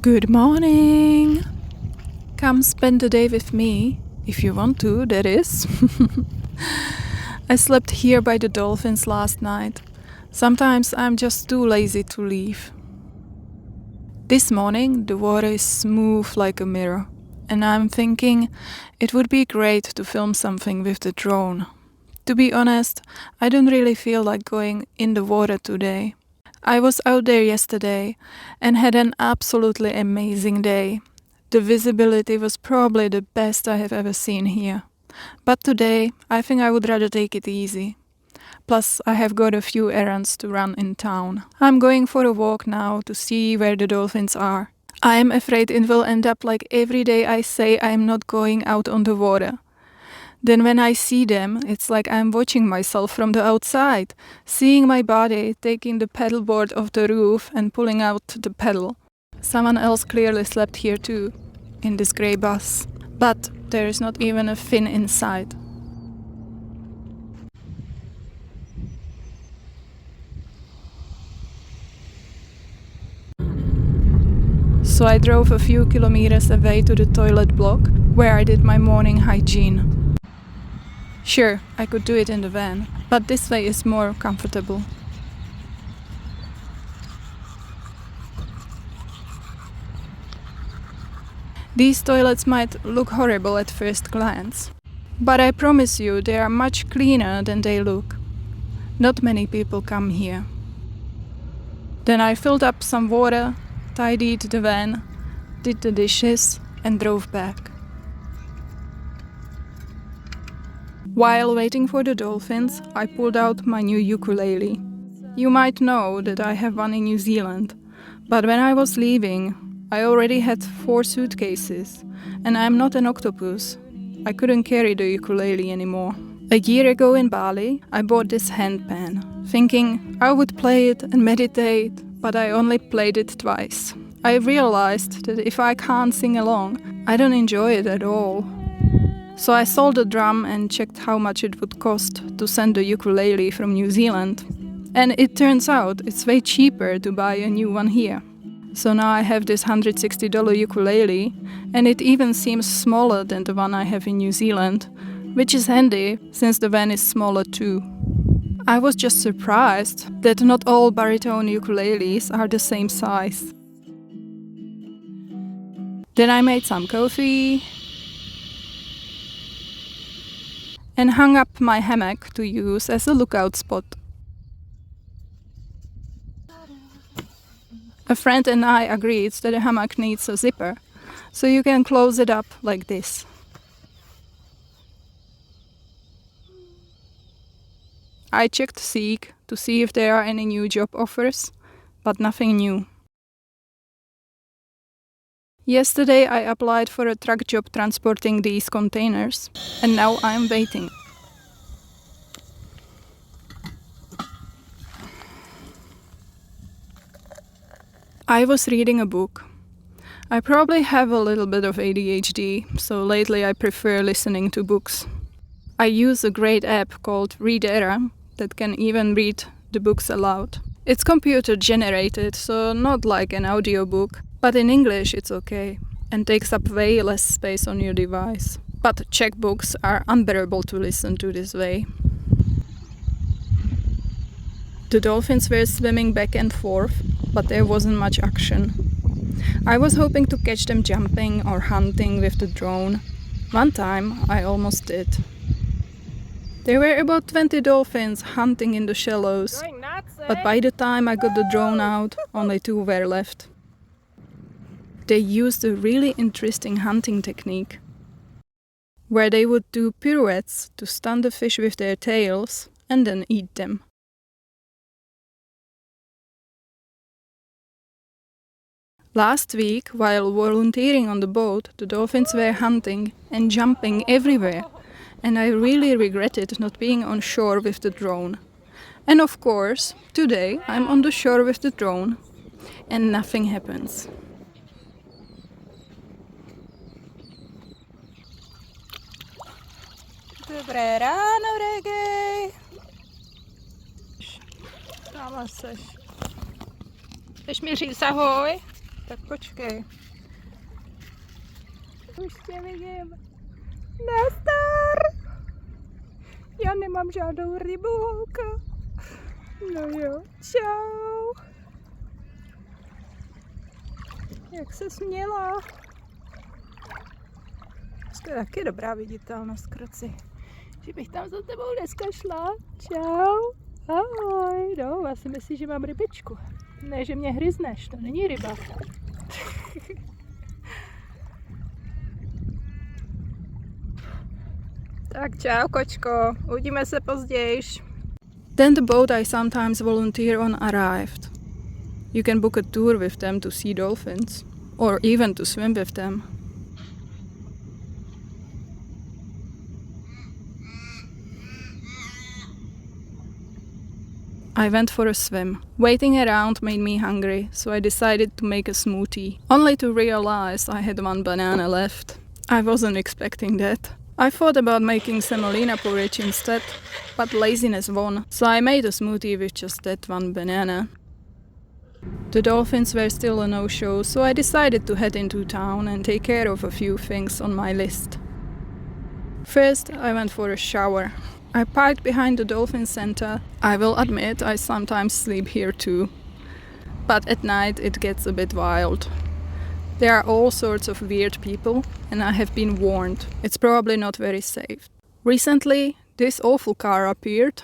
Good morning! Come spend the day with me, if you want to, that is. I slept here by the Dolphins last night. Sometimes I'm just too lazy to leave. This morning the water is smooth like a mirror, and I'm thinking it would be great to film something with the drone. To be honest, I don't really feel like going in the water today. I was out there yesterday and had an absolutely amazing day. The visibility was probably the best I have ever seen here. But today, I think I would rather take it easy. Plus, I have got a few errands to run in town. I'm going for a walk now to see where the dolphins are. I am afraid it will end up like every day I say I am not going out on the water. Then when I see them, it's like I'm watching myself from the outside, seeing my body taking the paddleboard off the roof and pulling out the paddle. Someone else clearly slept here too, in this grey bus. But there is not even a fin inside. So I drove a few kilometers away to the toilet block, where I did my morning hygiene. Sure, I could do it in the van, but this way is more comfortable. These toilets might look horrible at first glance, but I promise you they are much cleaner than they look. Not many people come here. Then I filled up some water, tidied the van, did the dishes and drove back. While waiting for the dolphins, I pulled out my new ukulele. You might know that I have one in New Zealand, but when I was leaving, I already had 4 suitcases, and I'm not an octopus. I couldn't carry the ukulele anymore. A year ago in Bali, I bought this handpan, thinking I would play it and meditate, but I only played it twice. I realized that if I can't sing along, I don't enjoy it at all. So I sold the drum and checked how much it would cost to send the ukulele from New Zealand. And it turns out it's way cheaper to buy a new one here. So now I have this $160 ukulele, and it even seems smaller than the one I have in New Zealand, which is handy since the van is smaller too. I was just surprised that not all baritone ukuleles are the same size. Then I made some coffee and hung up my hammock to use as a lookout spot. A friend and I agreed that a hammock needs a zipper, so you can close it up like this. I checked Seek to see if there are any new job offers, but nothing new. Yesterday I applied for a truck job transporting these containers, and now I'm waiting. I was reading a book. I probably have a little bit of ADHD, so lately I prefer listening to books. I use a great app called Read that can even read the books aloud. It's computer generated, so not like an audiobook, but in English it's okay and takes up way less space on your device. But Czech books are unbearable to listen to this way. The dolphins were swimming back and forth, but there wasn't much action. I was hoping to catch them jumping or hunting with the drone. One time I almost did. There were about 20 dolphins hunting in the shallows, but by the time I got the drone out, only 2 were left. They used a really interesting hunting technique, where they would do pirouettes to stun the fish with their tails and then eat them. Last week, while volunteering on the boat, the dolphins were hunting and jumping everywhere, and I really regretted not being on shore with the drone. And of course, today I'm on the shore with the drone, and nothing happens. Dobré ráno, Reggae! Tam seš. Chceš mi říct ahoj? Tak počkej. Už tě vidím. Nazdar! Já nemám žádnou rybu, holka. No jo, čau. Jak ses měla? To je taky dobrá viditelnost, kroci. Že bych tam za tebou dneska šla. Čau. Ahoj. No, já si myslím, že mám rybičku. Ne, že mě hryzneš, to není ryba. Tak čau, kočko. Uvidíme se později. Then the boat I sometimes volunteer on arrived. You can book a tour with them to see dolphins, or even to swim with them. I went for a swim. Waiting around made me hungry, so I decided to make a smoothie, only to realize I had one banana left. I wasn't expecting that. I thought about making semolina porridge instead, but laziness won, so I made a smoothie with just that one banana. The dolphins were still a no-show, so I decided to head into town and take care of a few things on my list. First, I went for a shower. I parked behind the Dolphin Center. I will admit I sometimes sleep here too. But at night it gets a bit wild. There are all sorts of weird people, and I have been warned. It's probably not very safe. Recently, this awful car appeared.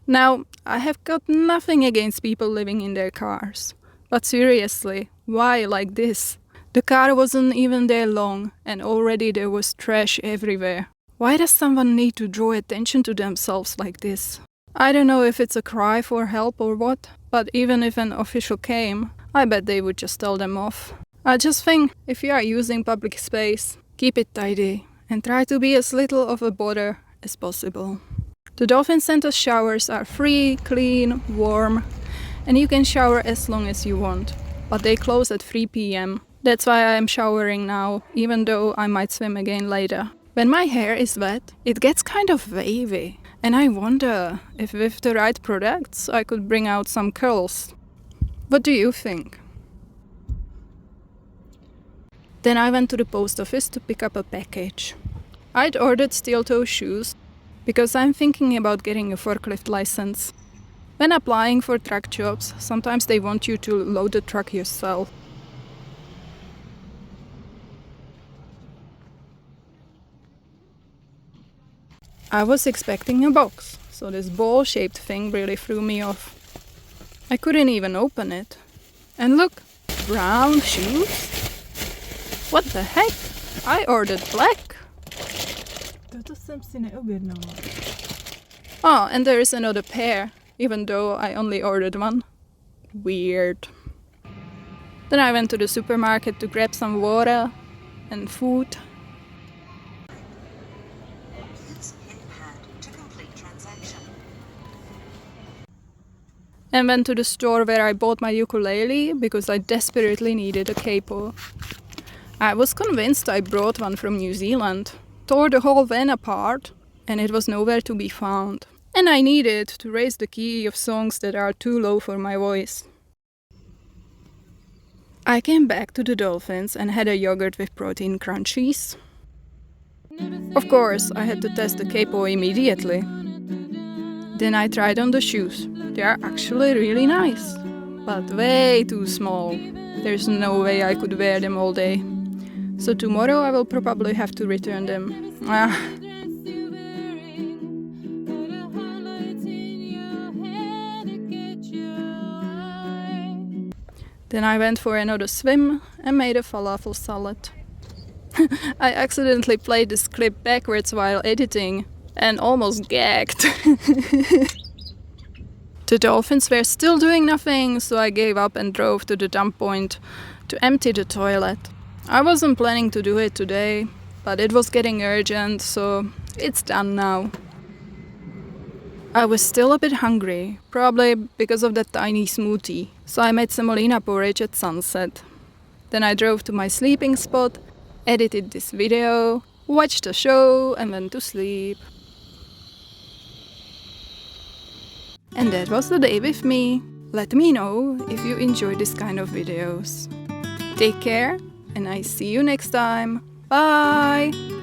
Now, I have got nothing against people living in their cars. But seriously, why like this? The car wasn't even there long, and already there was trash everywhere. Why does someone need to draw attention to themselves like this? I don't know if it's a cry for help or what, but even if an official came, I bet they would just tell them off. I just think, if you are using public space, keep it tidy and try to be as little of a bother as possible. The Dolphin Center showers are free, clean, warm, and you can shower as long as you want, but they close at 3 p.m. That's why I am showering now, even though I might swim again later. When my hair is wet, it gets kind of wavy, and I wonder if with the right products I could bring out some curls. What do you think? Then I went to the post office to pick up a package. I'd ordered steel-toe shoes because I'm thinking about getting a forklift license. When applying for truck jobs, sometimes they want you to load the truck yourself. I was expecting a box, so this ball-shaped thing really threw me off. I couldn't even open it. And look, brown shoes? What the heck? I ordered black. Toto jsem si neobjednala. Oh, and there is another pair, even though I only ordered one. Weird. Then I went to the supermarket to grab some water and food. And went to the store where I bought my ukulele because I desperately needed a capo. I was convinced I brought one from New Zealand, tore the whole van apart, and it was nowhere to be found. And I needed to raise the key of songs that are too low for my voice. I came back to the Dolphins and had a yogurt with protein crunchies. Of course, I had to test the capo immediately. Then I tried on the shoes. They are actually really nice, but way too small. There's no way I could wear them all day. So tomorrow I will probably have to return them. Then I went for another swim and made a falafel salad. I accidentally played the script backwards while editing and almost gagged. The dolphins were still doing nothing, so I gave up and drove to the dump point to empty the toilet. I wasn't planning to do it today, but it was getting urgent, so it's done now. I was still a bit hungry, probably because of that tiny smoothie, so I made semolina porridge at sunset. Then I drove to my sleeping spot, edited this video, watched the show and went to sleep. And that was the day with me. Let me know if you enjoy this kind of videos. Take care, and I see you next time. Bye!